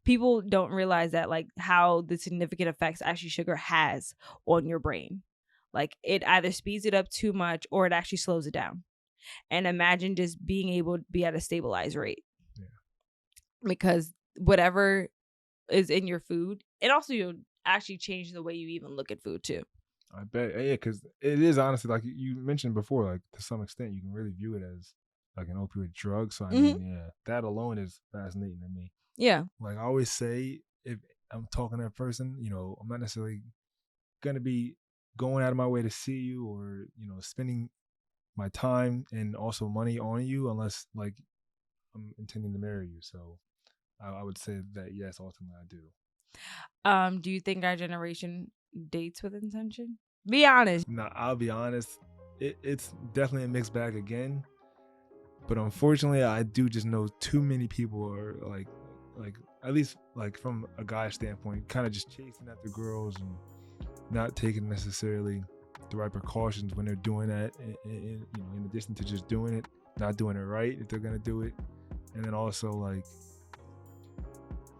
people don't realize that, like, how the significant effects actually sugar has on your brain. Like, it either speeds it up too much or it actually slows it down. And imagine just being able to be at a stabilized rate. Yeah. Because whatever is in your food, it also, you'll actually change the way you even look at food too. I bet, yeah, because it is honestly, like you mentioned before, like to some extent, you can really view it as like an opioid drug. So I mean, yeah, that alone is fascinating to me. Yeah. Like I always say, if I'm talking to a person, I'm not necessarily gonna be going out of my way to see you or spending my time and also money on you unless like I'm intending to marry you. So I would say that yes, ultimately I do. Do you think our generation dates with intention? Be honest. Now I'll be honest, it's definitely a mixed bag again. But unfortunately, I do just know too many people are like at least like from a guy standpoint, kind of just chasing after girls and not taking necessarily the right precautions when they're doing that. In addition to just doing it, not doing it right if they're gonna do it, and then also like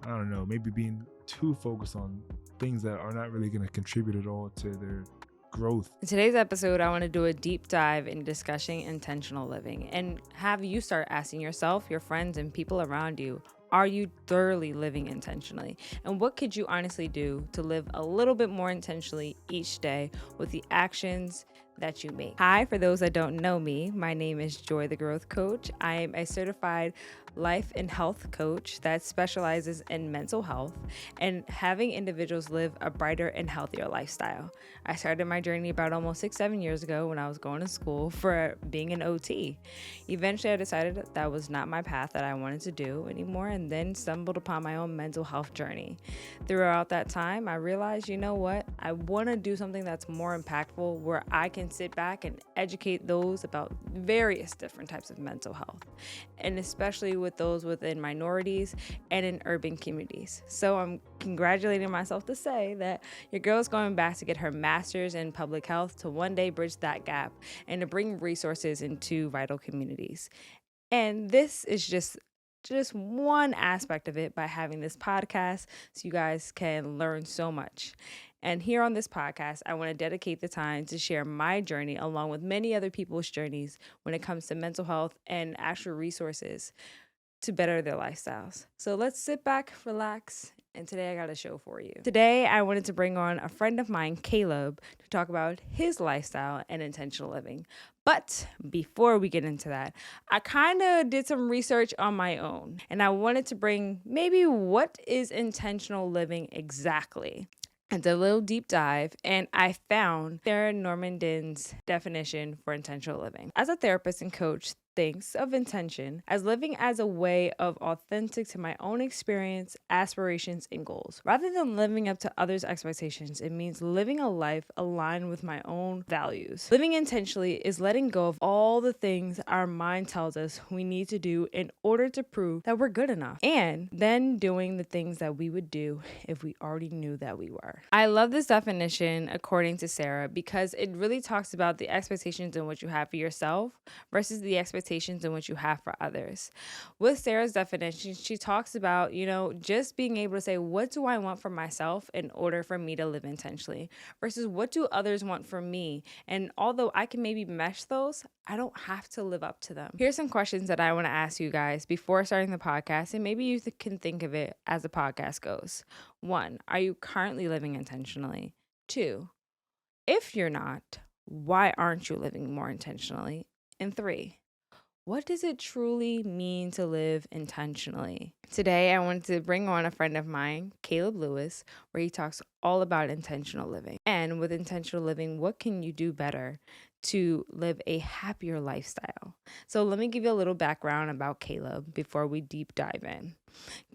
I don't know, maybe being too focused on things that are not really gonna contribute at all to their growth. In today's episode, I want to do a deep dive in discussing intentional living and have you start asking yourself, your friends, and people around you, are you thoroughly living intentionally? And what could you honestly do to live a little bit more intentionally each day with the actions that you make? Hi, for those that don't know me, my name is Joy the Growth Coach. I am a certified life and health coach that specializes in mental health and having individuals live a brighter and healthier lifestyle. I started my journey about almost 6-7 years ago when I was going to school for being an OT. Eventually, I decided that was not my path that I wanted to do anymore, and then stumbled upon my own mental health journey. Throughout that time, I realized, you know what? I want to do something that's more impactful where I can sit back and educate those about various different types of mental health, and especially with those within minorities and in urban communities. So I'm congratulating myself to say that your girl's going back to get her master's in public health to one day bridge that gap and to bring resources into vital communities. And this is just one aspect of it by having this podcast, so you guys can learn so much. And here on this podcast, I want to dedicate the time to share my journey along with many other people's journeys when it comes to mental health and actual resources to better their lifestyles. So let's sit back, relax, and today I got a show for you. Today, I wanted to bring on a friend of mine, Caleb, to talk about his lifestyle and intentional living. But before we get into that, I kind of did some research on my own, and I wanted to bring maybe what is intentional living exactly. And a little deep dive, and I found Sarah Normanden's definition for intentional living. As a therapist and coach, thinks of intention as living as a way of authentic to my own experience, aspirations, and goals. Rather than living up to others' expectations, it means living a life aligned with my own values. Living intentionally is letting go of all the things our mind tells us we need to do in order to prove that we're good enough, and then doing the things that we would do if we already knew that we were. I love this definition according to Sarah because it really talks about the expectations in which you have for yourself versus the expectations in which you have for others. With Sarah's definition, she talks about, just being able to say, what do I want for myself in order for me to live intentionally versus what do others want from me? And although I can maybe mesh those, I don't have to live up to them. Here's some questions that I want to ask you guys before starting the podcast, and maybe you can think of it as the podcast goes. 1, are you currently living intentionally? 2, if you're not, why aren't you living more intentionally? And 3, what does it truly mean to live intentionally? Today, I wanted to bring on a friend of mine, Caleb Lewis, where he talks all about intentional living. And with intentional living, what can you do better to live a happier lifestyle? So let me give you a little background about Caleb before we deep dive in.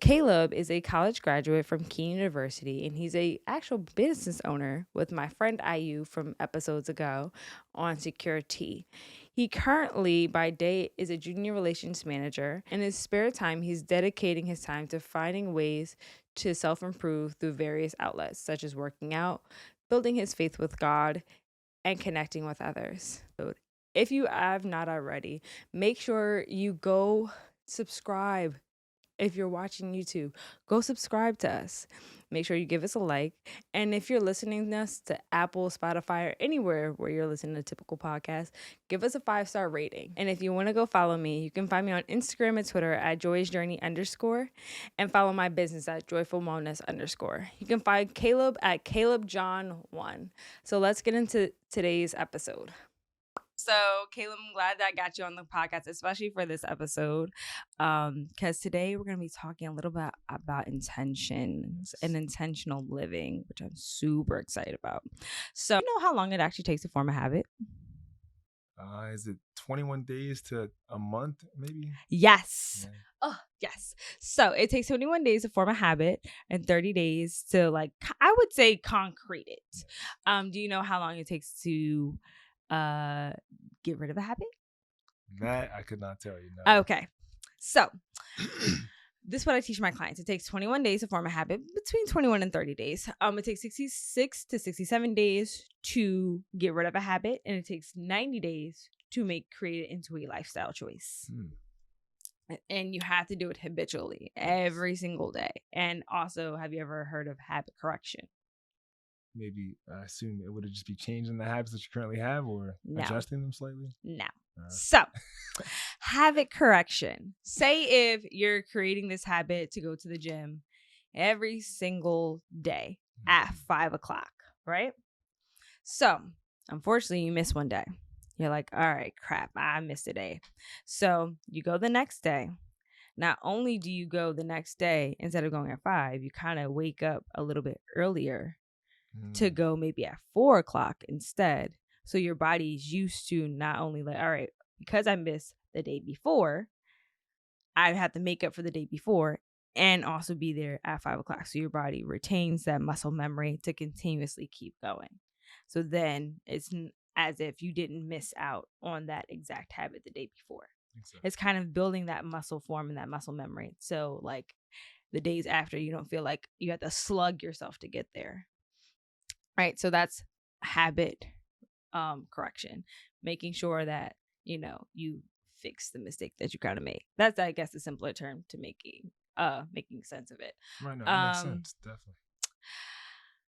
Caleb is a college graduate from Keene University, and he's a actual business owner with my friend IU from episodes ago on Secure Tea. He currently, by day, is a junior relations manager. In his spare time, he's dedicating his time to finding ways to self-improve through various outlets, such as working out, building his faith with God, and connecting with others. If you have not already, make sure you go subscribe If you're watching YouTube, go subscribe to us. Make sure you give us a like. And if you're listening to us to Apple, Spotify, or anywhere where you're listening to typical podcasts, give us a 5-star rating. And if you want to go follow me, you can find me on Instagram and Twitter at joyousjourney_ and follow my business at joyfulwellness_. You can find Caleb at CalebJohn1. So let's get into today's episode. So, Caleb, I'm glad that I got you on the podcast, especially for this episode, because today we're going to be talking a little bit about intentions and intentional living, which I'm super excited about. So, you know how long it actually takes to form a habit? Is it 21 days to a month, maybe? Yes. Yeah. Oh, yes. So it takes 21 days to form a habit and 30 days to, like, I would say, concrete it. Do you know how long it takes to get rid of a habit? That I could not tell you. No. Okay. So this is what I teach my clients. It takes 21 days to form a habit, between 21 and 30 days. It takes 66 to 67 days to get rid of a habit, and it takes 90 days to create it into a lifestyle choice. And you have to do it habitually every single day. And also, have you ever heard of habit correction? Maybe I assume it would just be changing the habits that you currently have, or adjusting them slightly. No. So, habit correction. Say if you're creating this habit to go to the gym every single day at 5 o'clock, right? So, unfortunately, you miss one day. You're like, all right, crap, I missed a day. So you go the next day. Not only do you go the next day, instead of going at 5, you kind of wake up a little bit earlier to go maybe at 4 o'clock instead. So your body's used to not only like, all right, because I missed the day before, I have to make up for the day before and also be there at 5 o'clock. So your body retains that muscle memory to continuously keep going. So then it's as if you didn't miss out on that exact habit the day before. Exactly. It's kind of building that muscle form and that muscle memory. So like the days after, you don't feel like you have to slug yourself to get there. Right. So that's habit correction, making sure that, you fix the mistake that you kind of made. That's, I guess, a simpler term to making sense of it. Right. No, that makes sense. Definitely.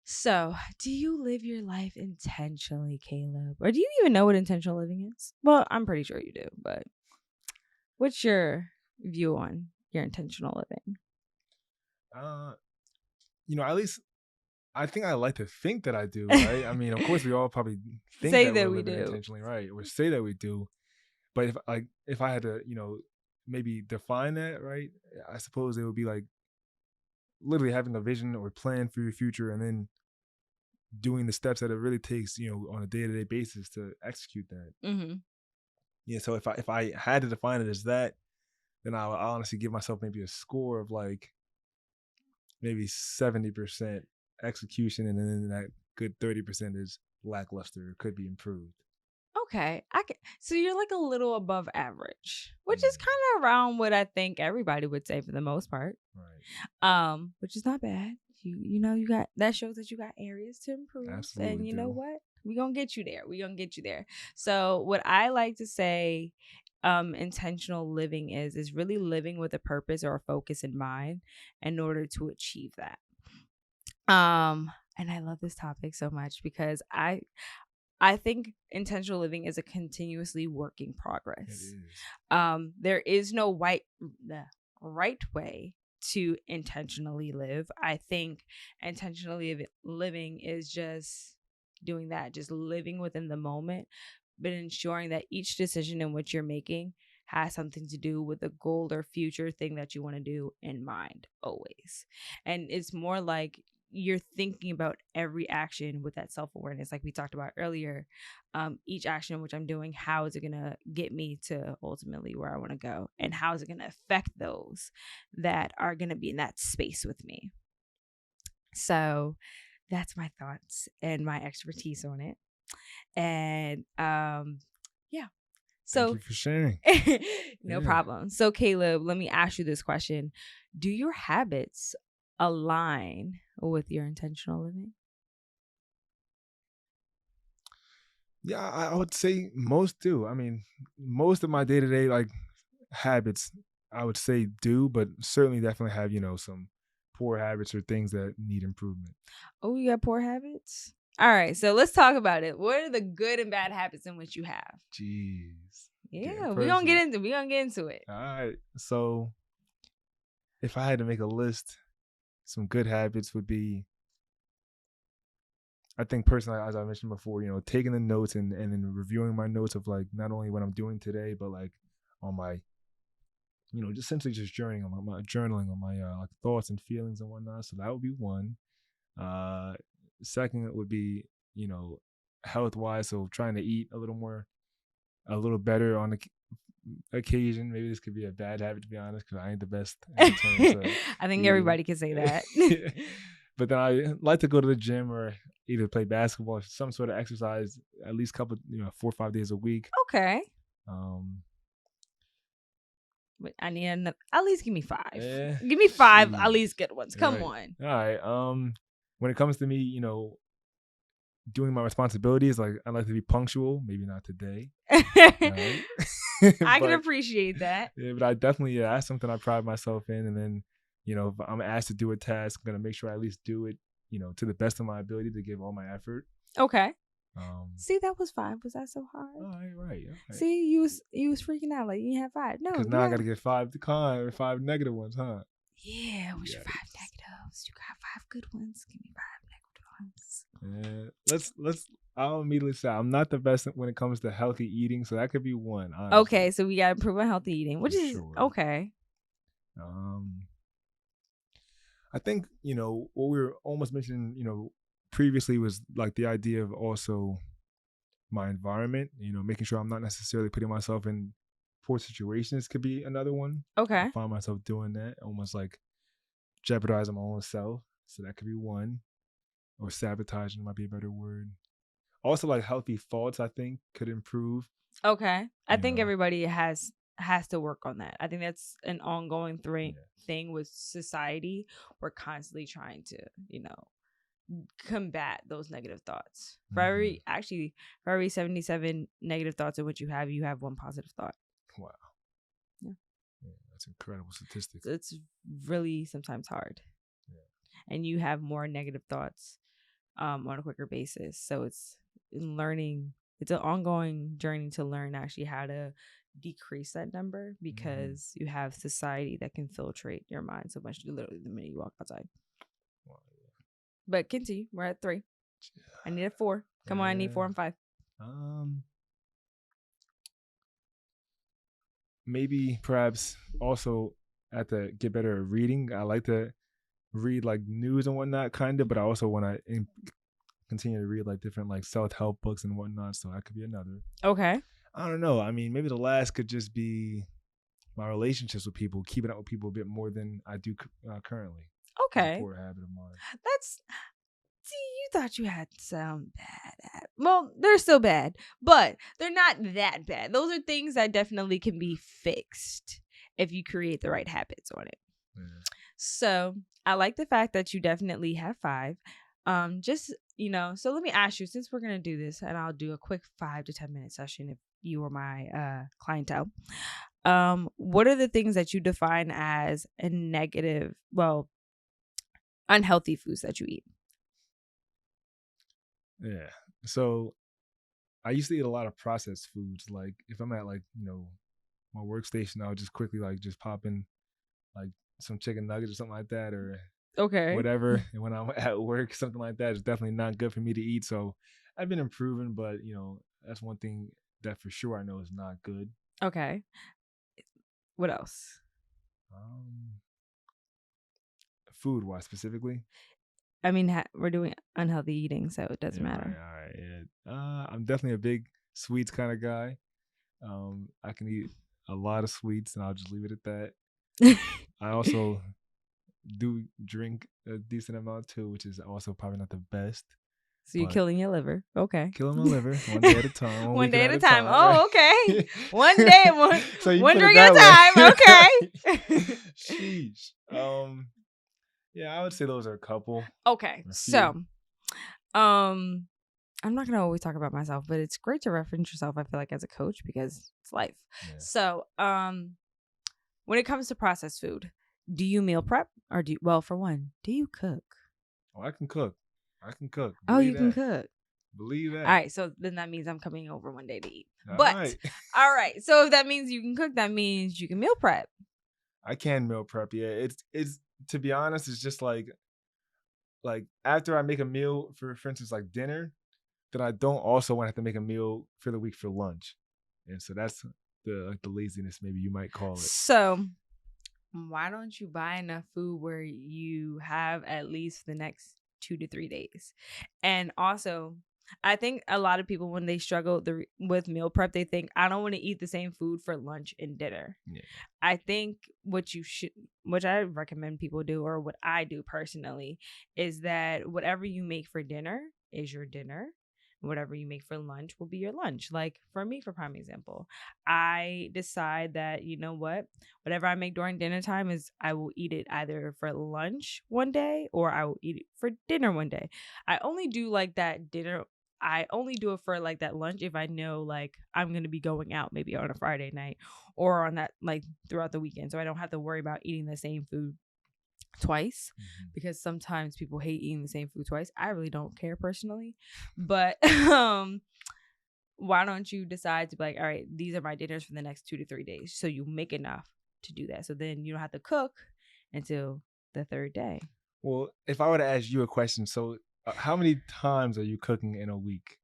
So, do you live your life intentionally, Caleb? Or do you even know what intentional living is? Well, I'm pretty sure you do, but what's your view on your intentional living? At least I think I like to think that I do, right? I mean, of course, we all probably think say that we we're living do intentionally, right? Or say that we do. But if I had to, maybe define that, right? I suppose it would be like literally having a vision or plan for your future and then doing the steps that it really takes, on a day-to-day basis to execute that. Mm-hmm. Yeah. So if I had to define it as that, then I would honestly give myself maybe a score of like maybe 70% execution, and then that good 30% is lackluster, could be improved. Okay, so you're like a little above average, which is kind of around what I think everybody would say for the most part. Right. Which is not bad. You got that shows that you got areas to improve. Absolutely. And you know what? We're gonna get you there. So what I like to say intentional living is really living with a purpose or a focus in mind in order to achieve that. And I love this topic so much because I think intentional living is a continuously working progress. It is. There is no right way to intentionally live. I think intentionally living is just doing that, just living within the moment, but ensuring that each decision in which you're making has something to do with a goal or future thing that you want to do in mind always. And it's more like you're thinking about every action with that self-awareness, like we talked about earlier. Each action which I'm doing, how is it going to get me to ultimately where I want to go, and how is it going to affect those that are going to be in that space with me? So that's my thoughts and my expertise on it. And yeah. So thank you for sharing. No problem. So Caleb, let me ask you this question. Do your habits align with your intentional living? Yeah, I would say most do. I mean, most of my day-to-day like habits I would say do, but certainly definitely have, some poor habits or things that need improvement. Oh, you got poor habits? All right, so let's talk about it. What are the good and bad habits in which you have? Jeez. Yeah, we're gonna get into it. All right. So if I had to make a list, some good habits would be, I think personally, as I mentioned before, taking the notes and then reviewing my notes of like not only what I'm doing today, but like on my, just essentially just journaling on my like thoughts and feelings and whatnot. So that would be one. Uh, Second would be, health wise. So trying to eat a little better on the occasion. Maybe this could be a bad habit, to be honest, because I ain't the best in terms of I think eating. everybody can say that. But then I like to go to the gym or either play basketball or some sort of exercise at least 4 or 5 days a week. Okay. But I need enough. At least give me 5. Give me 5 at least good ones. Come on. All right. When it comes to me, doing my responsibilities, like I like to be punctual. Maybe not today. I can appreciate that. Yeah, but I definitely that's something I pride myself in. And then, if I'm asked to do a task, I'm gonna make sure I at least do it, to the best of my ability to give all my effort. Okay. See, that was 5. Was that so hard? All right. See, you was freaking out like you had 5. No, because now I got to get 5 negative ones, huh? Yeah. What's your 5 negatives? You got 5 good ones. Give me 5 negative ones. Let's. I'll immediately say I'm not the best when it comes to healthy eating, so that could be one. Honestly. Okay, so we got to improve on healthy eating, which is okay. I think what we were almost mentioning, previously was like the idea of also my environment, making sure I'm not necessarily putting myself in poor situations could be another one. Okay. I find myself doing that, almost like jeopardizing my own self. So that could be one. Or sabotaging might be a better word. Also, like healthy thoughts, I think could improve. Okay. I think everybody has to work on that. I think that's an ongoing thing with society. We're constantly trying to, combat those negative thoughts. For every 77 negative thoughts in which you have 1 positive thought. Wow. Yeah, that's incredible statistics. It's really sometimes hard. Yeah. And you have more negative thoughts on a quicker basis. So it's learning. It's an ongoing journey to learn actually how to decrease that number, because you have society that can filtrate your mind so much literally the minute you walk outside. Wow. But continue. We're at 3. I need a 4. Come on, I need 4 and 5. Maybe perhaps also have to get better at reading. I like to read like news and whatnot, kind of, but I also want to continue to read like different like self-help books and whatnot. So that could be another. Okay. I don't know. I mean, maybe the last could just be my relationships with people, keeping up with people a bit more than I do currently. Okay. It's a poor habit of mine. See, you thought you had some bad. Well, they're still bad, but they're not that bad. Those are things that definitely can be fixed if you create the right habits on it. Yeah. So I like the fact that you definitely have 5. So let me ask you, since we're going to do this, and I'll do a quick 5 to 10 minute session if you were my clientele. What are the things that you define as a negative, unhealthy foods that you eat? Yeah. So I used to eat a lot of processed foods. Like if I'm at like, my workstation, I would just quickly like just pop in like some chicken nuggets or something like that, or whatever. And when I'm at work, something like that is definitely not good for me to eat. So I've been improving, but that's one thing that for sure I know is not good. Okay. What else? Food wise specifically? I mean, we're doing unhealthy eating, so it doesn't matter. All right. Yeah. I'm definitely a big sweets kind of guy. I can eat a lot of sweets, and I'll just leave it at that. I also do drink a decent amount too, which is also probably not the best. So you're killing your liver. Okay. Killing my liver one day at a time. One day at a time. Oh, okay. One day, one drink at a time. Okay. Sheesh. Yeah, I would say those are a couple. Okay. So, I'm not going to always talk about myself, but it's great to reference yourself, I feel like, as a coach, because it's life. Yeah. So, When it comes to processed food, do you meal prep or for one, do you cook? Oh, I can cook. I can cook. Oh, Believe you can that. cook. Believe All that. right, so then that means I'm coming over one day to eat. All But right. all right, so if that means you can cook, that means you can meal prep. I can meal prep. Yeah, it's to be honest, it's just like after I make a meal for instance, like dinner, then I don't also want to have to make a meal for the week for lunch, and so that's the laziness, maybe you might call it. So why don't you buy enough food where you have at least the next 2 to 3 days? And also, I think a lot of people, when they struggle with meal prep, they think, I don't want to eat the same food for lunch and dinner. Yeah. I think what I recommend people do, or what I do personally, is that whatever you make for dinner is your dinner. Whatever you make for lunch will be your lunch. Like for me, for prime example, I decide that, you know what, whatever I make during dinner time is I will eat it either for lunch one day or I will eat it for dinner one day. I only do like that dinner. I only do it for like that lunch if I know like I'm going to be going out maybe on a Friday night or on that like throughout the weekend. So I don't have to worry about eating the same food twice, because sometimes people hate eating the same food twice. I really don't care personally, but why don't you decide to be like, all right, these are my dinners for the next 2 to 3 days, so you make enough to do that, so then you don't have to cook until the third day. Well, if I were to ask you a question, so how many times are you cooking in a week?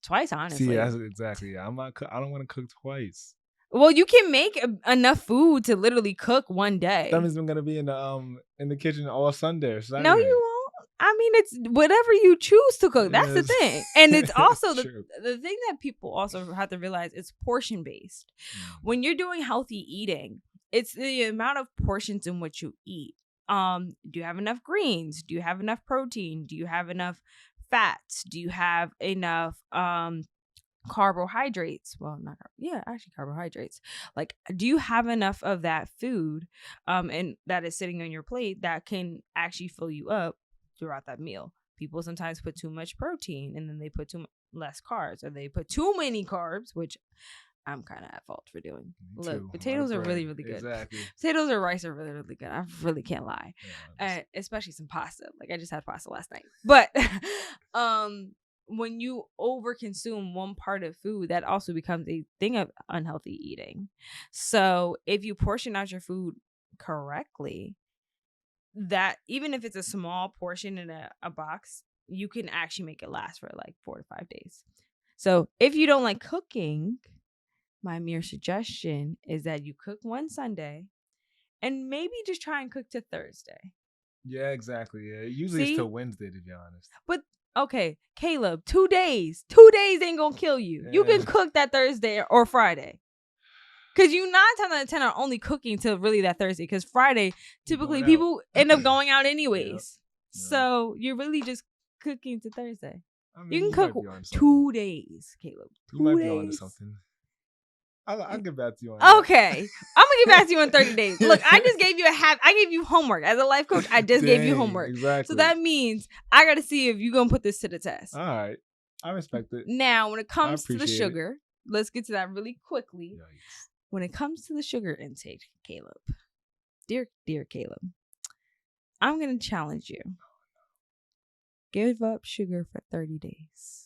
Twice, honestly. See, that's exactly. I'm not. I don't want to cook twice. Well, you can make enough food to literally cook one day. That means I'm gonna be in the kitchen all Sunday or Saturday. No, you won't. I mean, it's whatever you choose to cook. That's the thing. And it's also the thing that people also have to realize is portion based. When you're doing healthy eating, it's the amount of portions in which you eat. Do you have enough greens? Do you have enough protein? Do you have enough fats? Do you have enough carbohydrates? Well, not actually carbohydrates. Like, do you have enough of that food and that is sitting on your plate that can actually fill you up throughout that meal? People sometimes put too much protein and then they put less carbs, or they put too many carbs, which I'm kind of at fault for doing. Look, potatoes are really, really good. Exactly. Potatoes or rice are really, really good. I really can't lie. Especially some pasta. Like, I just had pasta last night. But when you overconsume one part of food, that also becomes a thing of unhealthy eating. So if you portion out your food correctly, that even if it's a small portion in a box, you can actually make it last for like 4 to 5 days. So if you don't like cooking, my mere suggestion is that you cook one Sunday and maybe just try and cook to Thursday. Yeah, exactly. Yeah, usually it's till Wednesday, to be honest. But okay, Caleb, 2 days. 2 days ain't gonna kill you. Yeah. You can cook that Thursday or Friday. Because you 9 times out of 10 are only cooking till really that Thursday. Because Friday, typically people end up going out anyways. Yep. So you're really just cooking to Thursday. I mean, you can cook 2 days, Caleb. You might be on to something. I'll get back to you on that. Okay. I'm going to get back to you in 30 days. Look, I just gave you I gave you homework. As a life coach, I just gave you homework. Exactly. So that means I got to see if you're going to put this to the test. All right. I respect it. Now, when it comes to the sugar, let's get to that really quickly. Yikes. When it comes to the sugar intake, Caleb, dear Caleb, I'm going to challenge you. Give up sugar for 30 days.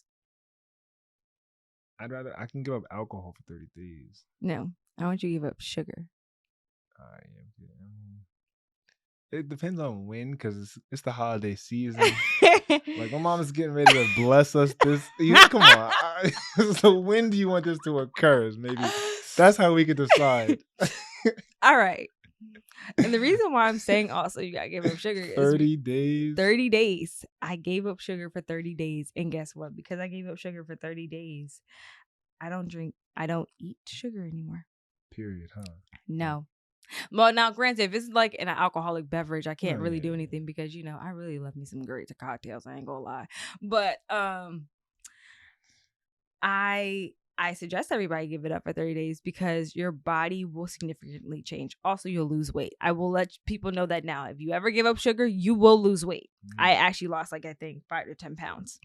I can give up alcohol for 30 days. No, I want you to give up sugar. It depends on when, because it's the holiday season. Like, my mom is getting ready to bless us this. Come on. So when do you want this to occur? Maybe that's how we could decide. All right. And the reason why I'm saying also you got to give up sugar is 30 days. 30 days. I gave up sugar for 30 days. And guess what? Because I gave up sugar for 30 days, I don't eat sugar anymore. Period, huh? No. Well, now, granted, if it's like an alcoholic beverage, I can't really do anything because, I really love me some great cocktails. I ain't gonna lie. But I suggest everybody give it up for 30 days because your body will significantly change. Also, you'll lose weight. I will let people know that now. If you ever give up sugar, you will lose weight. I actually lost I think 5 to 10 pounds.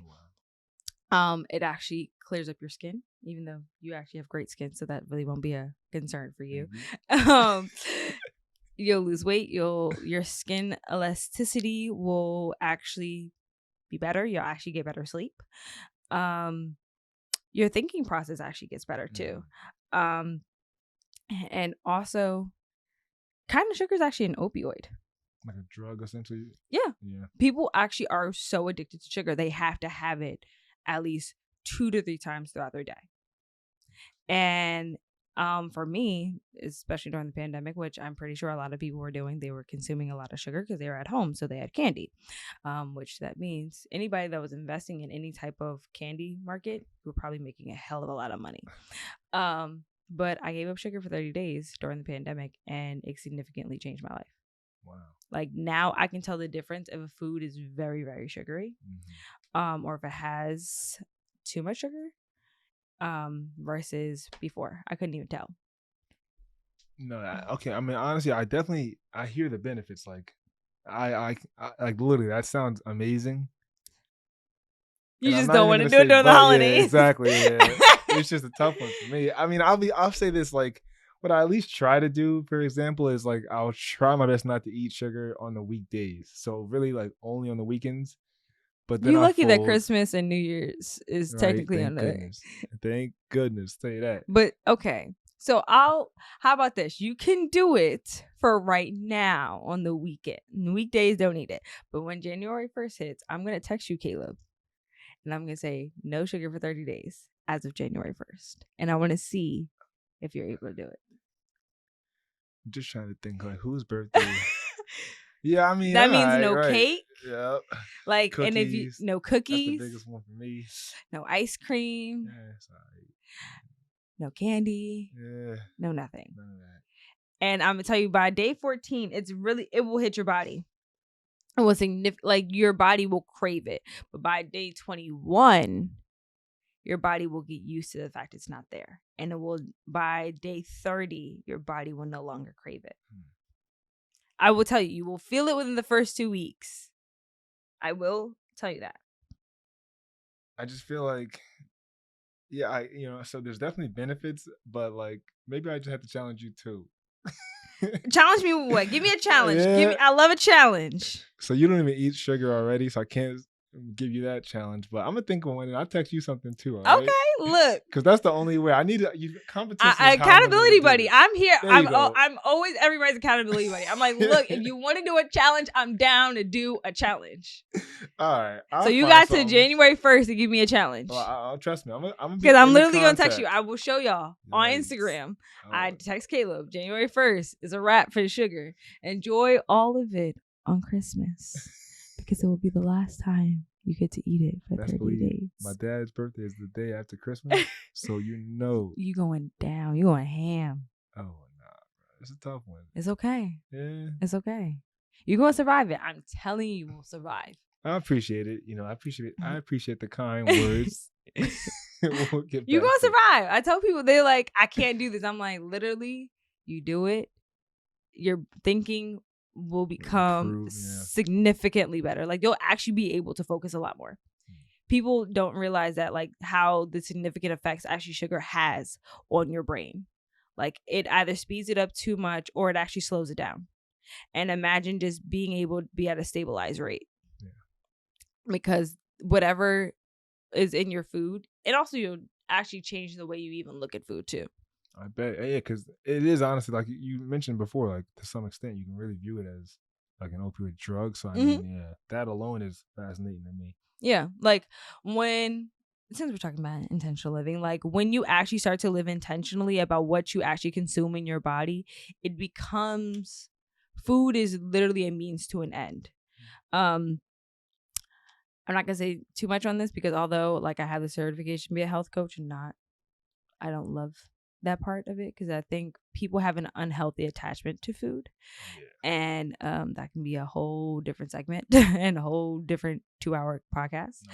Wow. It actually clears up your skin. even though you actually have great skin, so that really won't be a concern for you. Mhm. You'll lose weight. Your skin elasticity will actually be better. You'll actually get better sleep. Your thinking process actually gets better too. Um, and also, kind of sugar is actually an opioid. Like a drug, essentially. Yeah. Yeah. People actually are so addicted to sugar, they have to have it at least 2 to 3 times throughout their day. And for me, especially during the pandemic, which I'm pretty sure a lot of people were doing, they were consuming a lot of sugar because they were at home, so they had candy. Which that means anybody that was investing in any type of candy market were probably making a hell of a lot of money. But I gave up sugar for 30 days during the pandemic, and it significantly changed my life. Wow. Like now I can tell the difference if a food is very, very sugary, or if it has too much sugar, versus before. I couldn't even tell. No, okay. I mean, honestly, I hear the benefits. Like, I like literally that sounds amazing. You And I'm just not don't even want to gonna do it say during the but, yeah, holidays. exactly. Yeah. It's just a tough one for me. I mean, I'll say this, like, what I at least try to do, for example, is like I'll try my best not to eat sugar on the weekdays. So really, like, only on the weekends. But then You I lucky that fold. Christmas and New Year's is Right? technically on Thank the. goodness. Thank goodness. Tell you that. But okay. So how about this? You can do it for right now on the weekend. Weekdays don't need it. But when January 1st hits, I'm going to text you, Caleb. And I'm going to say no sugar for 30 days as of January 1st. And I want to see if you're able to do it. I'm just trying to think, like, whose birthday. Yeah, I mean, that means right, no right. cake. Yep. Like, Cookies. and if you no cookies, That's the biggest one for me. no ice cream, Yeah, sorry. no candy, Yeah, no nothing. none of that. And I'm gonna tell you, by day 14, it will hit your body. It will like your body will crave it. But by day 21, your body will get used to the fact it's not there. And it will, by day 30, your body will no longer crave it. I will tell you, you will feel it within the first 2 weeks. I will tell you that. I just feel like, yeah, so there's definitely benefits, but like maybe I just have to challenge you too. Challenge me with what? Give me a challenge. Yeah. I love a challenge. So you don't even eat sugar already, so I can't give you that challenge. But I'm gonna think of one, and I'll text you something too. All right? Okay, look. Because that's the only way. I need competition. Accountability buddy. I'm here. I'm always everybody's accountability buddy. I'm like, look, if you want to do a challenge, I'm down to do a challenge. All right. So you got to January 1st to give me a challenge. Well, I'll trust me. I'm because I'm literally gonna text you. I will show y'all on Nice. Instagram. Oh. I text Caleb. January 1st is a wrap for the sugar. Enjoy all of it on Christmas because it will be the last time you get to eat it for 30 days. My dad's birthday is the day after Christmas, so you going down. You going ham. Oh nah, bro. It's a tough one. It's okay. Yeah. It's okay. You're gonna survive it. I'm telling you, you will survive. I appreciate it. I appreciate the kind words. We'll you're gonna survive. I tell people, they're like, I can't do this. I'm like, literally, you do it, your thinking will become significantly better. Like you'll actually be able to focus a lot more. People don't realize that, like, how the significant effects actually sugar has on your brain. Like it either speeds it up too much or it actually slows it down. And imagine just being able to be at a stabilized rate. Yeah. Because whatever is in your food, and also you'll actually change the way you even look at food too. I bet. Yeah, because it is honestly, like you mentioned before, like to some extent you can really view it as like an opioid drug. So I mean, yeah, that alone is fascinating to me. Yeah, like since we're talking about intentional living, like when you actually start to live intentionally about what you actually consume in your body, it becomes, food is literally a means to an end. I'm not gonna say too much on this because although like I have the certification to be a health coach, I don't love that part of it because I think people have an unhealthy attachment to food. Yeah. And that can be a whole different segment and a whole different 2-hour podcast. Oh,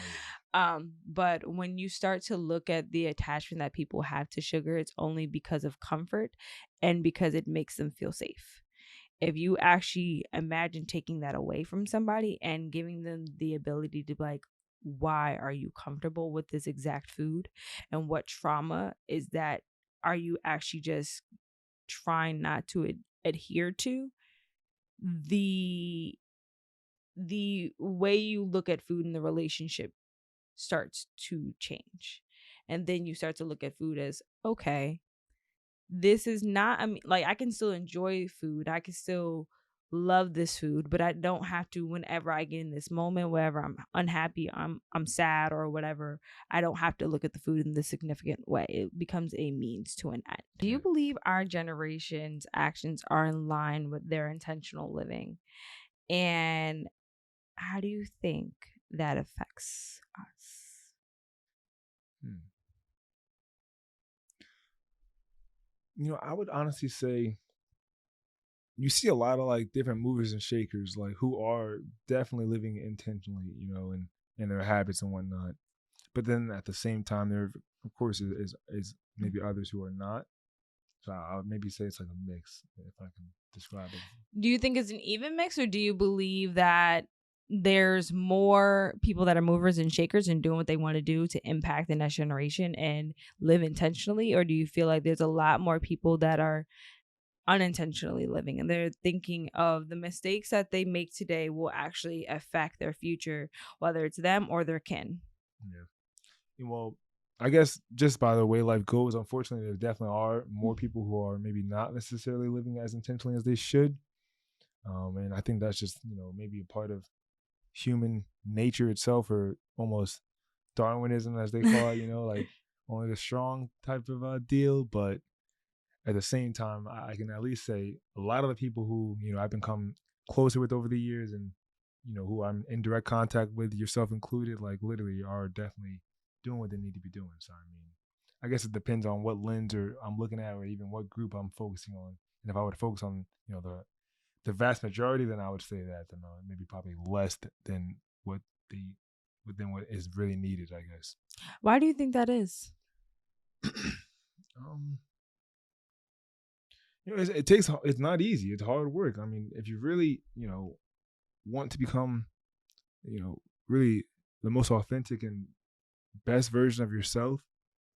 yeah. But when you start to look at the attachment that people have to sugar, it's only because of comfort and because it makes them feel safe. If you actually imagine taking that away from somebody and giving them the ability to be like, why are you comfortable with this exact food, and what trauma is that are you actually just trying not to adhere to. The the way you look at food in the relationship starts to change, and then you start to look at food as, okay, this is not, I mean, like, I can still enjoy food, I can still love this food, but I don't have to, whenever I get in this moment, wherever I'm unhappy, I'm sad or whatever, I don't have to look at the food in this significant way. It becomes a means to an end. Do you believe our generation's actions are in line with their intentional living, and how do you think that affects us? Hmm. I would honestly say you see a lot of like different movers and shakers, like who are definitely living intentionally, in their habits and whatnot. But then at the same time, there, of course, is maybe others who are not. So I'll maybe say it's like a mix, if I can describe it. Do you think it's an even mix, or do you believe that there's more people that are movers and shakers and doing what they want to do to impact the next generation and live intentionally? Or do you feel like there's a lot more people that are unintentionally living and they're thinking of the mistakes that they make today will actually affect their future, whether it's them or their kin? Yeah. Well, I guess just by the way life goes, unfortunately, there definitely are more people who are maybe not necessarily living as intentionally as they should. And I think that's just, maybe a part of human nature itself, or almost Darwinism, as they call it, like only the strong type of deal. But at the same time, I can at least say a lot of the people who, I've become closer with over the years, and, who I'm in direct contact with, yourself included, like literally are definitely doing what they need to be doing. So, I mean, I guess it depends on what lens or I'm looking at, or even what group I'm focusing on. And if I would focus on, the vast majority, then I would say that, then maybe probably less than what the than what is really needed, I guess. Why do you think that is? um, it's not easy. It's hard work. I mean, if you really, want to become, really the most authentic and best version of yourself,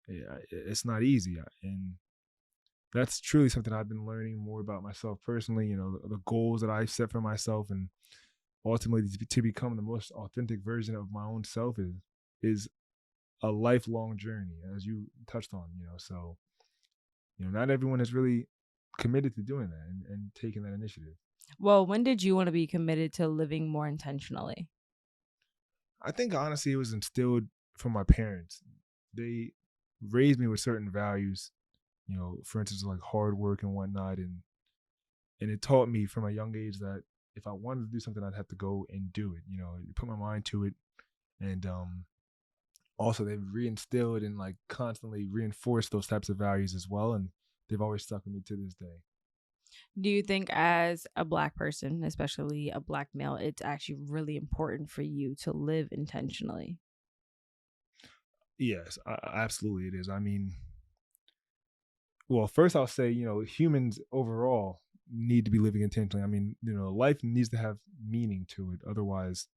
it's not easy. And that's truly something I've been learning more about myself personally. The goals that I set for myself, and ultimately to become the most authentic version of my own self is a lifelong journey, as you touched on. So not everyone is really committed to doing that, and taking that initiative. Well, when did you want to be committed to living more intentionally? I think honestly it was instilled from my parents. They raised me with certain values, for instance, like hard work and whatnot, and it taught me from a young age that if I wanted to do something, I'd have to go and do it. Put my mind to it, and also they've reinstilled and like constantly reinforced those types of values as well, and they've always stuck with me to this day. Do you think, as a Black person, especially a Black male, it's actually really important for you to live intentionally? Yes, absolutely it is. I mean, well, first I'll say, humans overall need to be living intentionally. I mean, life needs to have meaning to it. Otherwise,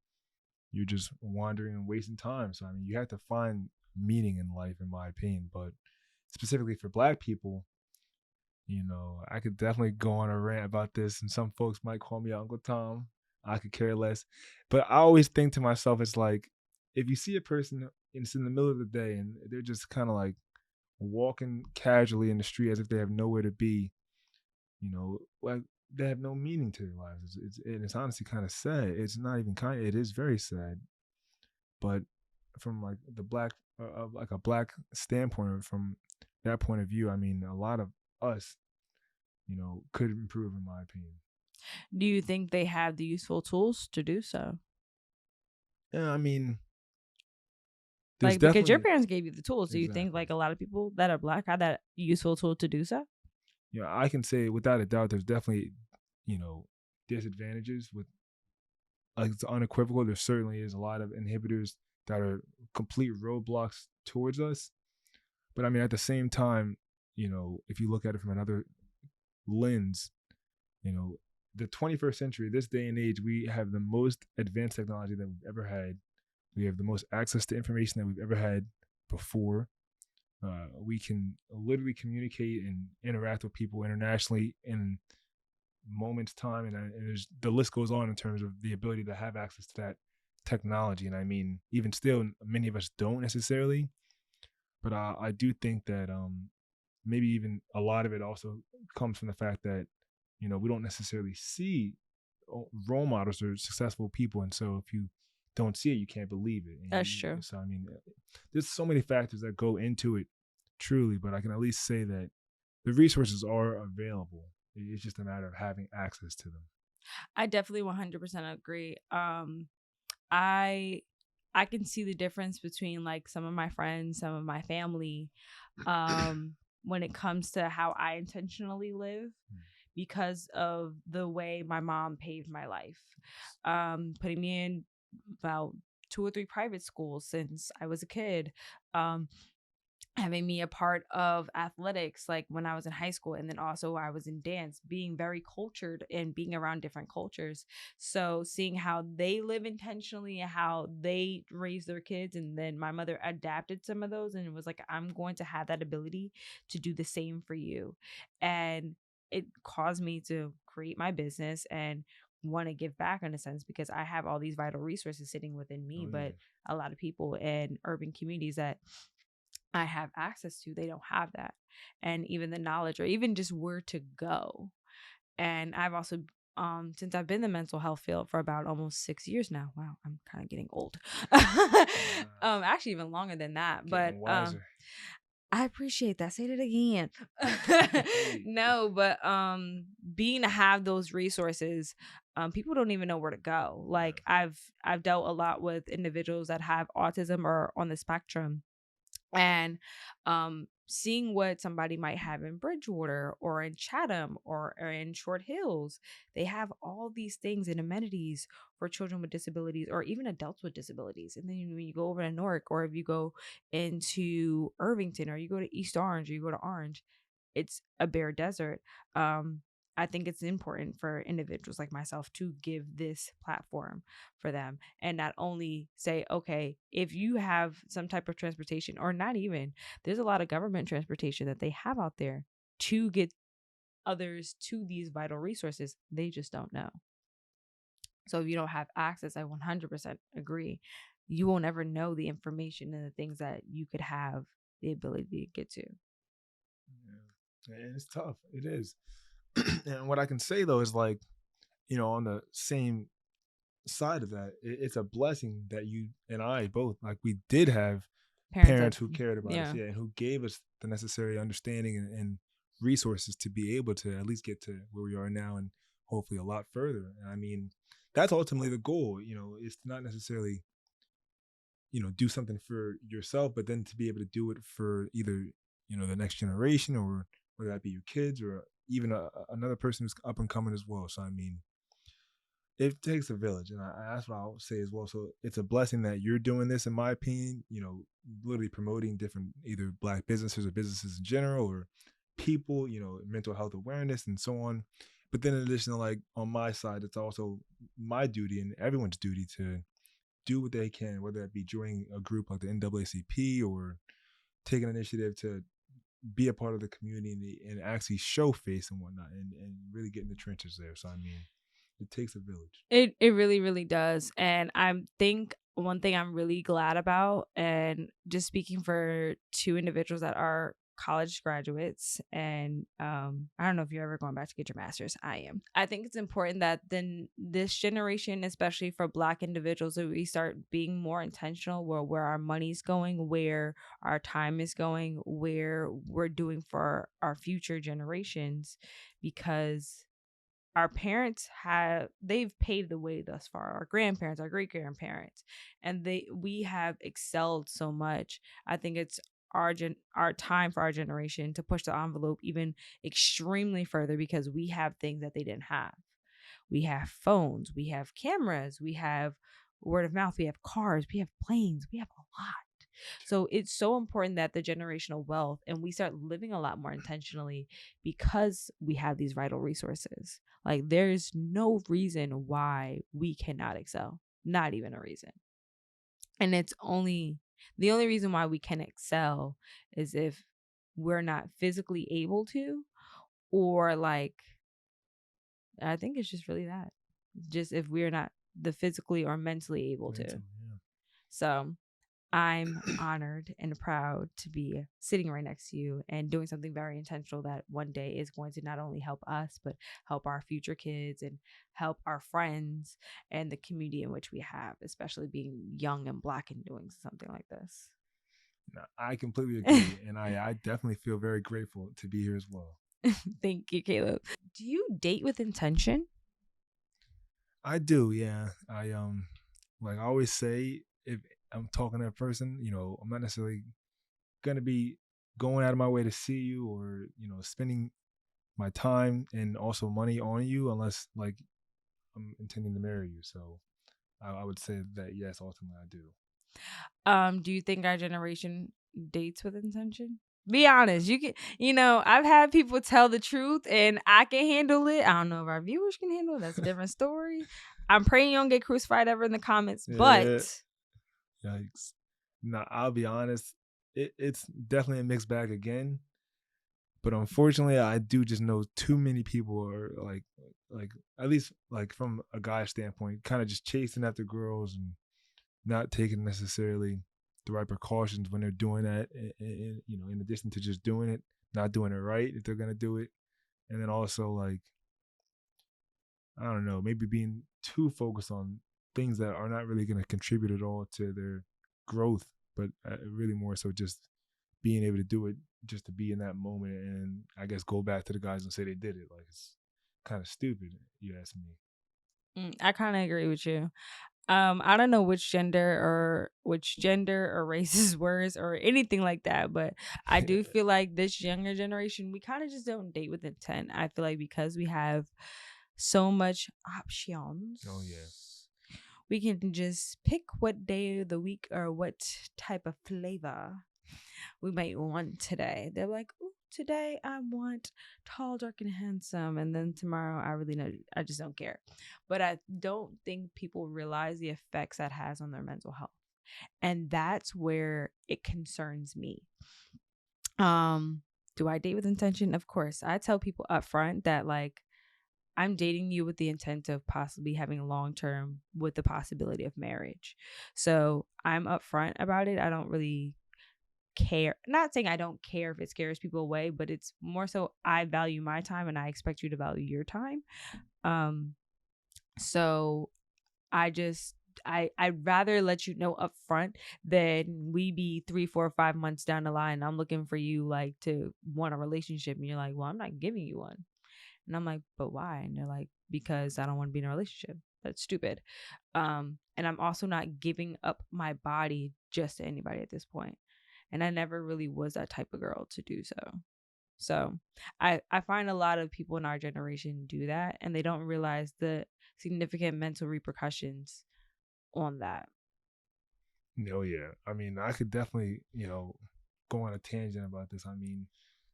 you're just wandering and wasting time. So, I mean, you have to find meaning in life, in my opinion. But specifically for Black people, I could definitely go on a rant about this, and some folks might call me Uncle Tom. I could care less. But I always think to myself, it's like, if you see a person and it's in the middle of the day and they're just kind of like walking casually in the street as if they have nowhere to be, like they have no meaning to their lives. And it's honestly kind of sad. It's not even kind. It is very sad. But from like the black, like a Black standpoint, or from that point of view, I mean, a lot of us, could improve, in my opinion. Do you think they have the useful tools to do so? Yeah, I mean, there's Like, because your definitely parents gave you the tools, do you think exactly. like a lot of people that are Black have that useful tool to do so? I can say without a doubt, there's definitely, disadvantages with, like, it's unequivocal. There certainly is a lot of inhibitors that are complete roadblocks towards us. But I mean, at the same time, if you look at it from another lens, you know, the 21st century, this day and age, we have the most advanced technology that we've ever had. We have the most access to information that we've ever had before. We can literally communicate and interact with people internationally in moments time, and the list goes on in terms of the ability to have access to that technology. And I mean, even still, many of us don't necessarily, but I do think that maybe even a lot of it also comes from the fact that we don't necessarily see role models or successful people, and so if you don't see it, you can't believe it. That's true. So I mean, there's so many factors that go into it, truly. But I can at least say that the resources are available. It's just a matter of having access to them. I definitely 100% agree. I I can see the difference between like some of my friends, some of my family, when it comes to how I intentionally live because of the way my mom paved my life. Putting me in about 2 or 3 private schools since I was a kid. Um, Having me a part of athletics like when I was in high school, and then also I was in dance, being very cultured and being around different cultures. So seeing how they live intentionally and how they raise their kids, and then my mother adapted some of those and it was like, I'm going to have that ability to do the same for you. And it caused me to create my business and want to give back in a sense because I have all these vital resources sitting within me, Oh yeah, but a lot of people in urban communities that I have access to, they don't have that. And even the knowledge or even just where to go. And I've also since I've been in the mental health field for about almost 6 years now. Wow, I'm kind of getting old. Actually even longer than that. But getting wiser. I appreciate that. Say it again. Hey. No, but being to have those resources, people don't even know where to go. Like I've dealt a lot with individuals that have autism or on the spectrum, and seeing what somebody might have in Bridgewater or in Chatham or in Short Hills. They have all these things and amenities for children with disabilities or even adults with disabilities. And then when you go over to Newark, or if you go into Irvington, or you go to East Orange, or you go to Orange, it's a bare desert. I think it's important for individuals like myself to give this platform for them and not only say, okay, if you have some type of transportation, or not even, there's a lot of government transportation that they have out there to get others to these vital resources. They just don't know. So if you don't have access, I 100% agree. You won't ever know the information and the things that you could have the ability to get to. Yeah. And it's tough. It is. And what I can say though is like, on the same side of that, it's a blessing that you and I both, like, we did have Parents that, parents who cared about us, yeah. yeah, and who gave us the necessary understanding and resources to be able to at least get to where we are now, and hopefully a lot further. And I mean, that's ultimately the goal. It's not necessarily do something for yourself, but then to be able to do it for either the next generation, or whether that be your kids or even another person who's up and coming as well. So I mean, it takes a village, and that's what I'll say as well. So it's a blessing that you're doing this, in my opinion. Literally promoting different either Black businesses or businesses in general, or people, mental health awareness and so on. But then in addition to, like, on my side, it's also my duty and everyone's duty to do what they can, whether that be joining a group like the NAACP, or take an initiative to be a part of the community and actually show face and whatnot, and really get in the trenches there. So I mean, it takes a village. It really, really does. And I think one thing I'm really glad about, and just speaking for two individuals that are college graduates, and I don't know if you're ever going back to get your master's. I am. I think it's important that then this generation, especially for Black individuals, that we start being more intentional where our money's going, where our time is going, where we're doing for our future generations, because our parents they've paved the way thus far, our grandparents, our great grandparents, and we have excelled so much. I think it's our time for our generation to push the envelope even extremely further, because we have things that they didn't have. We have phones, we have cameras, we have word of mouth, we have cars, we have planes, we have a lot. So it's so important that the generational wealth, and we start living a lot more intentionally because we have these vital resources. Like there's no reason why we cannot excel. Not even a reason. And the only reason why we can excel is if we're not physically able to, or like, I think it's just really that. Just if we're not the physically or mentally able to. Mentally, yeah. So I'm honored and proud to be sitting right next to you and doing something very intentional that one day is going to not only help us, but help our future kids and help our friends and the community in which we have, especially being young and Black and doing something like this. No, I completely agree, and I definitely feel very grateful to be here as well. Thank you, Caleb. Do you date with intention? I do, yeah. Like I always say, if I'm talking to a person, I'm not necessarily gonna be going out of my way to see you or spending my time and also money on you unless like I'm intending to marry you. So I would say that yes, ultimately I do. Do you think our generation dates with intention? Be honest. I've had people tell the truth and I can handle it. I don't know if our viewers can handle it. That's a different story. I'm praying you don't get crucified ever in the comments, but Yeah, yikes. No, I'll be honest. It's definitely a mixed bag again. But unfortunately, I do just know too many people are like at least like from a guy standpoint, kind of just chasing after girls and not taking necessarily the right precautions when they're doing that. And, in addition to just doing it, not doing it right if they're gonna do it, and then also like I don't know, maybe being too focused on things that are not really gonna contribute at all to their growth, but really more so just being able to do it just to be in that moment and I guess go back to the guys and say they did it. Like it's kind of stupid, you ask me. I kind of agree with you. I don't know which gender or race is worse or anything like that, but I do feel like this younger generation, we kind of just don't date with intent. I feel like because we have so much options. Oh yeah. We can just pick what day of the week or what type of flavor we might want today. They're like, "Ooh, today I want tall, dark, and handsome," and then tomorrow I just don't care. But I don't think people realize the effects that has on their mental health, and that's where it concerns me. Do I date with intention? Of course. I tell people up front that like I'm dating you with the intent of possibly having long term with the possibility of marriage. So I'm upfront about it. I don't really care. Not saying I don't care if it scares people away, but it's more so I value my time and I expect you to value your time. So I just I'd rather let you know up front than we be 3, 4, 5 months down the line. I'm looking for you like to want a relationship and you're like, well, I'm not giving you one. And I'm like, but why? And they're like, because I don't want to be in a relationship. That's stupid. And I'm also not giving up my body just to anybody at this point. And I never really was that type of girl to do so. So I find a lot of people in our generation do that and they don't realize the significant mental repercussions on that. Oh yeah. I mean, I could definitely, go on a tangent about this. I mean,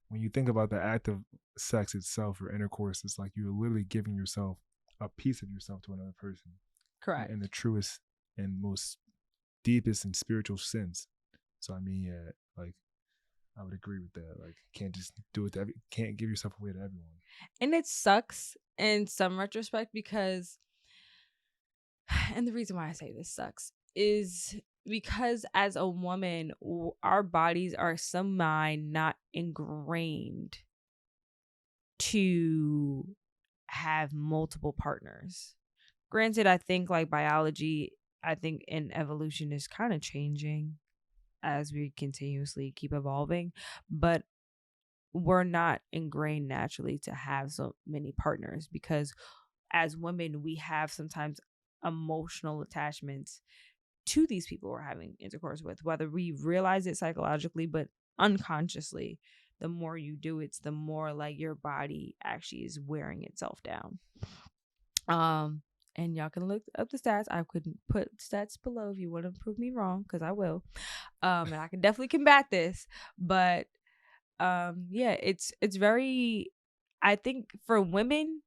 when you think about the act of sex itself or intercourse, it's like you're literally giving yourself a piece of yourself to another person Correct. in the truest and most deepest and spiritual sense. So I mean, yeah, like I would agree with that. Like, can't just do it can't give yourself away to everyone. And it sucks in some retrospect because, and the reason why I say this sucks is because as a woman, our bodies are somehow not ingrained to have multiple partners. Granted, I think like biology, I think in evolution is kind of changing as we continuously keep evolving, but we're not ingrained naturally to have so many partners because as women, we have sometimes emotional attachments to these people we're having intercourse with, whether we realize it psychologically, but unconsciously. The more you do it, the more like your body actually is wearing itself down. And y'all can look up the stats. I could put stats below if you want to prove me wrong, because I will. And I can definitely combat this. But yeah, it's very, I think for women,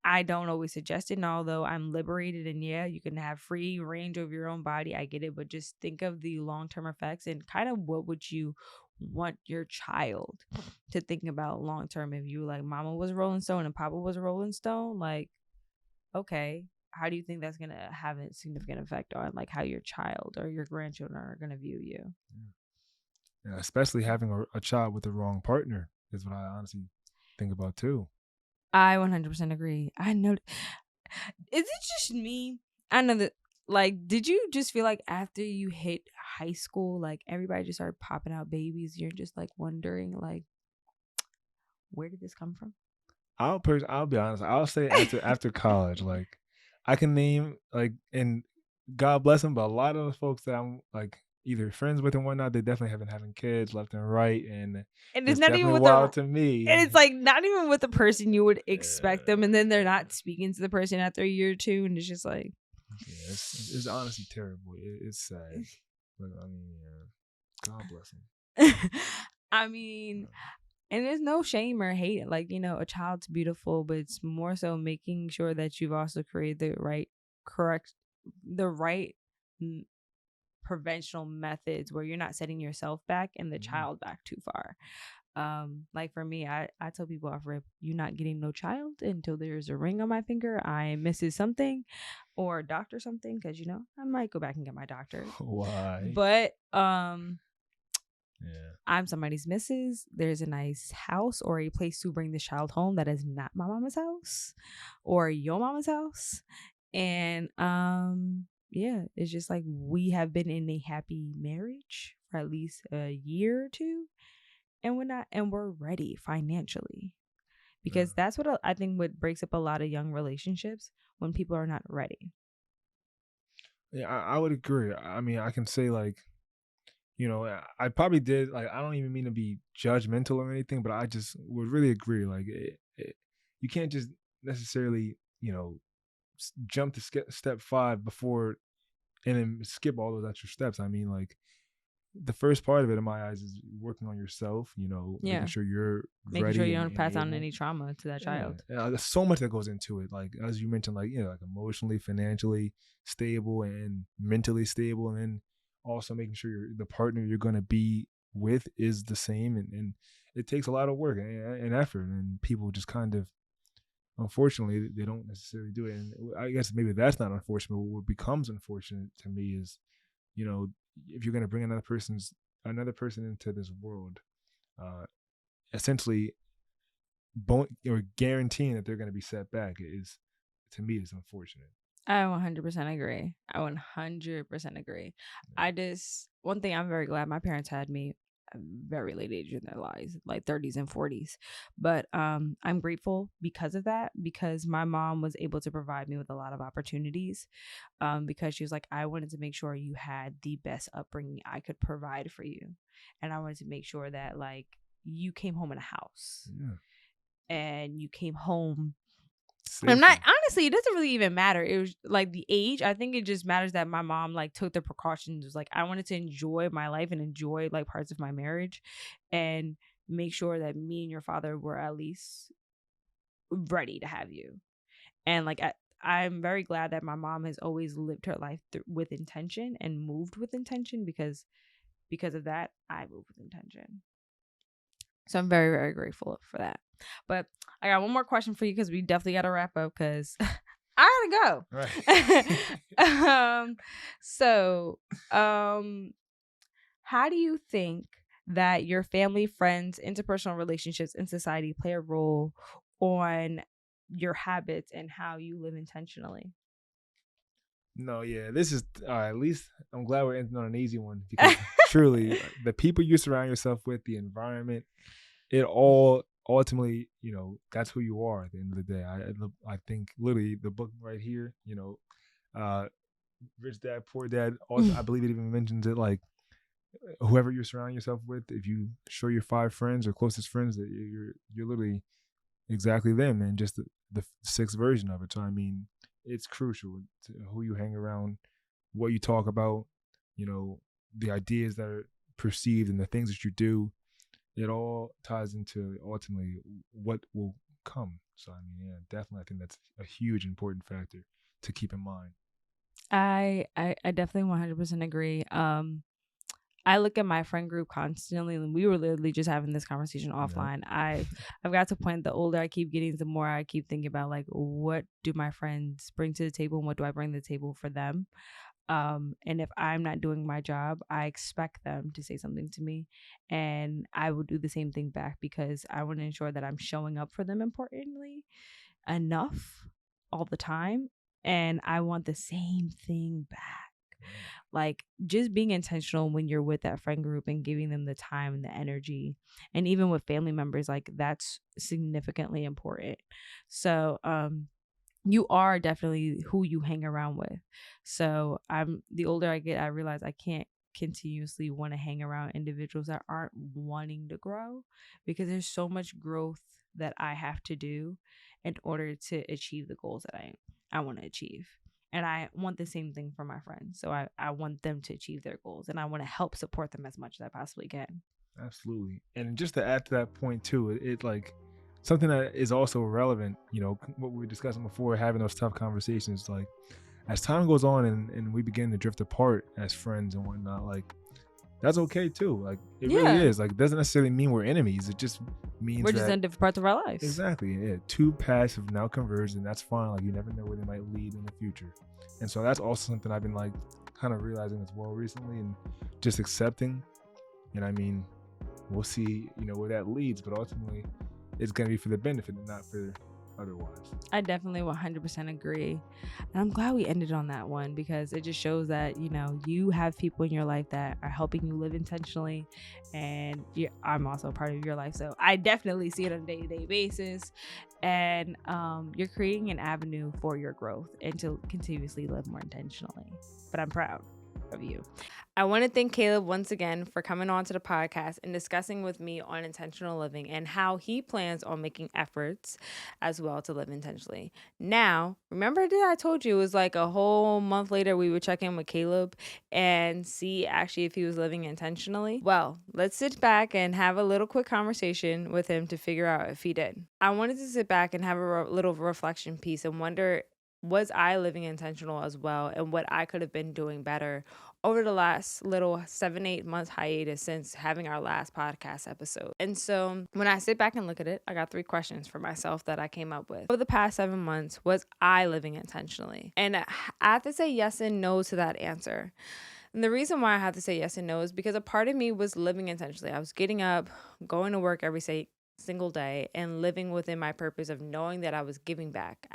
I don't always suggest it. And although I'm liberated and yeah, you can have free range of your own body, I get it. But just think of the long-term effects and kind of what would you want your child to think about long-term. If you like mama was Rolling Stone and papa was Rolling Stone, like, okay, how do you think that's going to have a significant effect on like how your child or your grandchildren are going to view you? Yeah, especially having a child with the wrong partner is what I honestly think about too. I 100% agree. I know. Is it just me? I know that. Like, did you just feel like after you hit high school, like everybody just started popping out babies? You're just like wondering, like, where did this come from? I'll be honest. I'll say after college, like I can name like, and God bless them, but a lot of the folks that I'm like either friends with and whatnot, they definitely have been having kids left and right, and And it's it's not even definitely with the. wild to And me. it's like not even with the person you would expect them, and then they're Yeah, not speaking to the person after a year or two, and it's just like, it's honestly terrible. It's sad, but I mean, yeah, God bless them. I mean, and there's no shame or hate. Like, a child's beautiful, but it's more so making sure that you've also created the right preventional methods where you're not setting yourself back and the child back too far. Like for me, I tell people off rip, you're not getting no child until there's a ring on my finger, I misses something or a doctor something, because I might go back and get my doctor. Why? But Yeah. I'm somebody's missus. There's a nice house or a place to bring the child home that is not my mama's house or your mama's house. And yeah, it's just like we have been in a happy marriage for at least a year or two, and we're ready financially. Because that's what I think what breaks up a lot of young relationships, when people are not ready. Yeah, I would agree. I mean, I can say like, I probably did, like, I don't even mean to be judgmental or anything, but I just would really agree. Like, you can't just necessarily, jump to step 5 before and then skip all those extra steps. I mean, like, the first part of it in my eyes is working on yourself, making Yeah. sure you're Making sure ready you and, don't and pass on able. any trauma to that child. Yeah, there's so much that goes into it. Like, as you mentioned, like, like emotionally, financially stable and mentally stable. And then also making sure the partner you're going to be with is the same. And it takes a lot of work and effort. And people just kind of, unfortunately, they don't necessarily do it. And I guess maybe that's not unfortunate. But what becomes unfortunate to me is, if you're going to bring another person into this world, essentially or guaranteeing that they're going to be set back is, to me, is unfortunate. I 100% agree. I 100% agree. One thing I'm very glad my parents had me a very late age in their lives, like 30s and 40s. But I'm grateful because of that, because my mom was able to provide me with a lot of opportunities, because she was like, I wanted to make sure you had the best upbringing I could provide for you. And I wanted to make sure that like you came home in a house. Yeah. And you came home. Safety. I'm not, honestly, it doesn't really even matter. It was like the age. I think it just matters that my mom like took the precautions. It was like I wanted to enjoy my life and enjoy like parts of my marriage and make sure that me and your father were at least ready to have you. And like I'm very glad that my mom has always lived her life with intention and moved with intention, because of that, I move with intention. So I'm very, very grateful for that. But I got one more question for you, because we definitely got to wrap up, because I gotta Right. go. So, how do you think that your family, friends, interpersonal relationships, and society play a role on your habits and how you live intentionally? No, yeah, this is at least I'm glad we're ending on an easy one, because truly, the people you surround yourself with, the environment, it all ultimately, that's who you are at the end of the day. I think literally the book right here, Rich Dad Poor Dad. Also, I believe it even mentions it, like, whoever you surround yourself with, if you show your 5 friends or closest friends that you're literally exactly them, and just the 6th version of it. So I mean, it's crucial to who you hang around, what you talk about, the ideas that are perceived and the things that you do. It all ties into ultimately what will come. So I mean, yeah, definitely, I think that's a huge important factor to keep in mind. I definitely 100% agree. I look at my friend group constantly, and we were literally just having this conversation Yeah, offline. I've got to the point, the older I keep getting, the more I keep thinking about like, what do my friends bring to the table, and what do I bring to the table for them? And if I'm not doing my job, I expect them to say something to me, and I will do the same thing back because I want to ensure that I'm showing up for them importantly enough all the time, and I want the same thing back. right. Like, just being intentional when you're with that friend group and giving them the time and the energy, and even with family members, like that's significantly important. So you are definitely who you hang around with. So I'm the older I get, I realize I can't continuously want to hang around individuals that aren't wanting to grow, because there's so much growth that I have to do in order to achieve the goals that I want to achieve. And I want the same thing for my friends. So I want them to achieve their goals, and I want to help support them as much as I possibly can. Absolutely. And just to add to that point too, it like something that is also relevant, what we were discussing before, having those tough conversations, like as time goes on and we begin to drift apart as friends and whatnot, like that's okay too. Like it really Yeah. is. Like it doesn't necessarily mean we're enemies. It just means We're just that in different parts of our lives. exactly, yeah, two paths have now converged, and that's fine. Like you never know where they might lead in the future. And so that's also something I've been like kind of realizing as well recently, and just accepting. And I mean, we'll see, where that leads, but ultimately it's going to be for the benefit and not for otherwise. I definitely 100% agree. And I'm glad we ended on that one, because it just shows that, you have people in your life that are helping you live intentionally. And I'm also a part of your life. So I definitely see it on a day-to-day basis. And you're creating an avenue for your growth and to continuously live more intentionally. But I'm proud of you. I want to thank Caleb once again for coming on to the podcast and discussing with me on intentional living and how he plans on making efforts as well to live intentionally. Now, remember that I told you it was like a whole month later we would check in with Caleb and see actually if he was living intentionally? Well, let's sit back and have a little quick conversation with him to figure out if he did. I wanted to sit back and have a little reflection piece and wonder, was I living intentional as well, and what I could have been doing better over the last little 7-8 months hiatus since having our last podcast episode. And so when I sit back and look at it, I got 3 questions for myself that I came up with. Over the past 7 months, was I living intentionally? And I have to say yes and no to that answer. And the reason why I have to say yes and no is because a part of me was living intentionally. I was getting up, going to work every single day, and living within my purpose of knowing that I was giving back.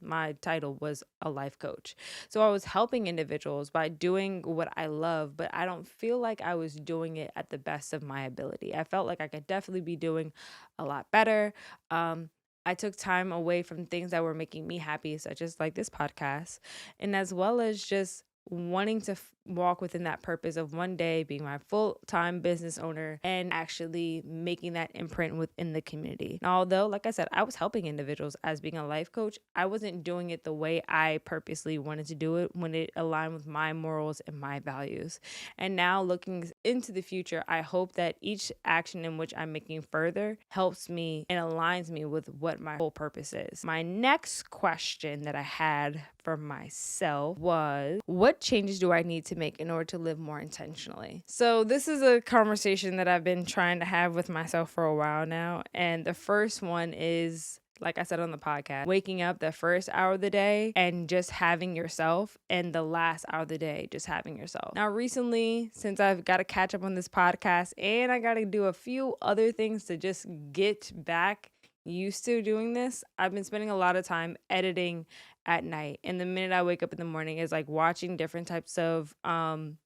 My title was a life coach. So I was helping individuals by doing what I love, but I don't feel like I was doing it at the best of my ability. I felt like I could definitely be doing a lot better. I took time away from things that were making me happy, such as like this podcast, and as well as just wanting to walk within that purpose of one day being my full-time business owner and actually making that imprint within the community. And although, like I said, I was helping individuals as being a life coach, I wasn't doing it the way I purposely wanted to do it when it aligned with my morals and my values. And now looking into the future, I hope that each action in which I'm making further helps me and aligns me with what my whole purpose is. My next question that I had for myself was, what changes do I need to make in order to live more intentionally? So this is a conversation that I've been trying to have with myself for a while now. And the first one is, like I said on the podcast, waking up the first hour of the day and just having yourself, and the last hour of the day just having yourself. Now, recently, since I've got to catch up on this podcast and I got to do a few other things to just get back used to doing this, I've been spending a lot of time editing at night. And the minute I wake up in the morning is like watching different types of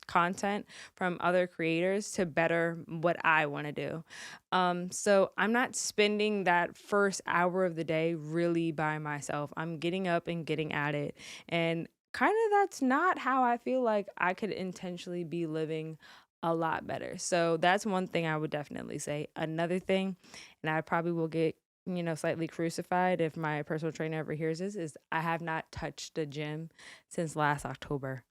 content from other creators to better what I want to do. So I'm not spending that first hour of the day really by myself. I'm getting up and getting at it. And kind of that's not how I feel like I could intentionally be living a lot better. So that's one thing I would definitely say. Another thing, and I probably will get slightly crucified if my personal trainer ever hears this, is I have not touched the gym since last October.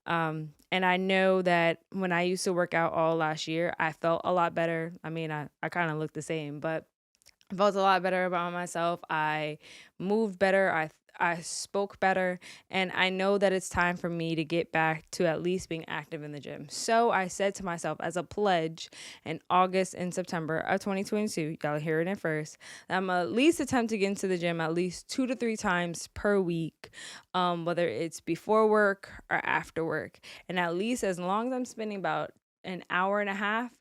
And I know that when I used to work out all last year, I felt a lot better. I mean, I kind of looked the same, but I felt a lot better about myself. I moved better. I spoke better, and I know that it's time for me to get back to at least being active in the gym. So I said to myself as a pledge in August and September of 2022, y'all hear it first, that I'm at least attempt to get into the gym at least 2 to 3 times per week, whether it's before work or after work. And at least as long as I'm spending about an hour and a half,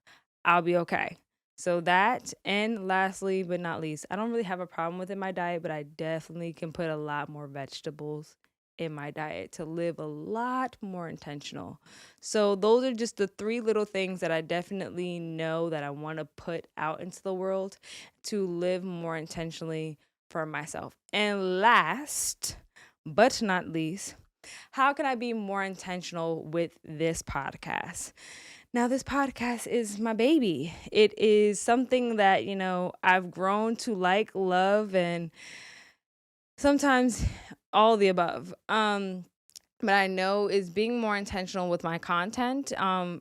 I'll be okay. So that, and lastly but not least, I don't really have a problem with in my diet, but I definitely can put a lot more vegetables in my diet to live a lot more intentional. So those are just the 3 little things that I definitely know that I want to put out into the world to live more intentionally for myself. And last but not least, how can I be more intentional with this podcast? Now, this podcast is my baby. It is something that, I've grown to like, love, and sometimes all the above. But I know is being more intentional with my content,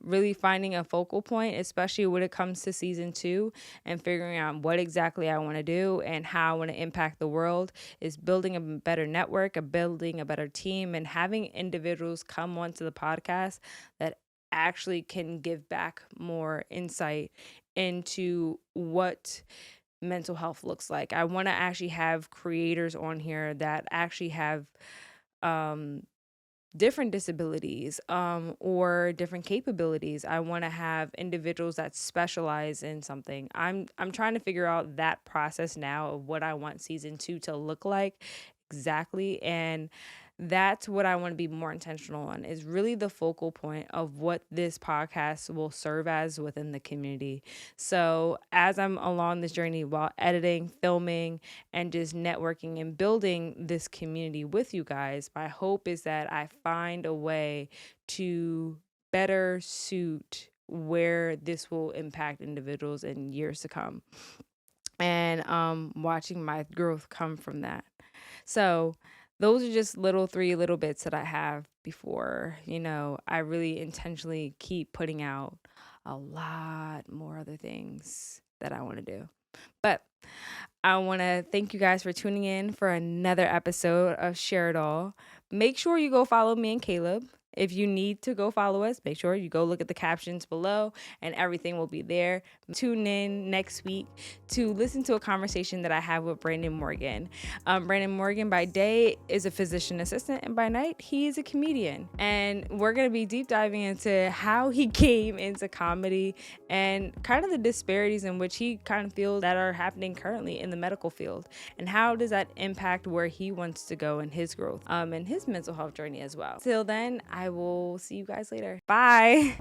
really finding a focal point, especially when it comes to season 2 and figuring out what exactly I want to do and how I want to impact the world, is building a better network, building a better team, and having individuals come onto the podcast that actually can give back more insight into what mental health looks like. I want to actually have creators on here that actually have um different disabilities or different capabilities. I want to have individuals that specialize in something. I'm trying to figure out that process now of what I want season 2 to look like exactly, and that's what I want to be more intentional on, is really the focal point of what this podcast will serve as within the community. So as I'm along this journey while editing, filming, and just networking and building this community with you guys, my hope is that I find a way to better suit where this will impact individuals in years to come, and watching my growth come from that. So those are just 3 little bits that I have before, I really intentionally keep putting out a lot more other things that I want to do. But I want to thank you guys for tuning in for another episode of Share It All. Make sure you go follow me and Caleb. If you need to go follow us, make sure you go look at the captions below and everything will be there. Tune in next week to listen to a conversation that I have with Brandon Morgan. Brandon Morgan by day is a physician assistant, and by night he is a comedian. And we're going to be deep diving into how he came into comedy and kind of the disparities in which he kind of feels that are happening currently in the medical field, and how does that impact where he wants to go in his growth and his mental health journey as well. Till then, I will see you guys later. Bye.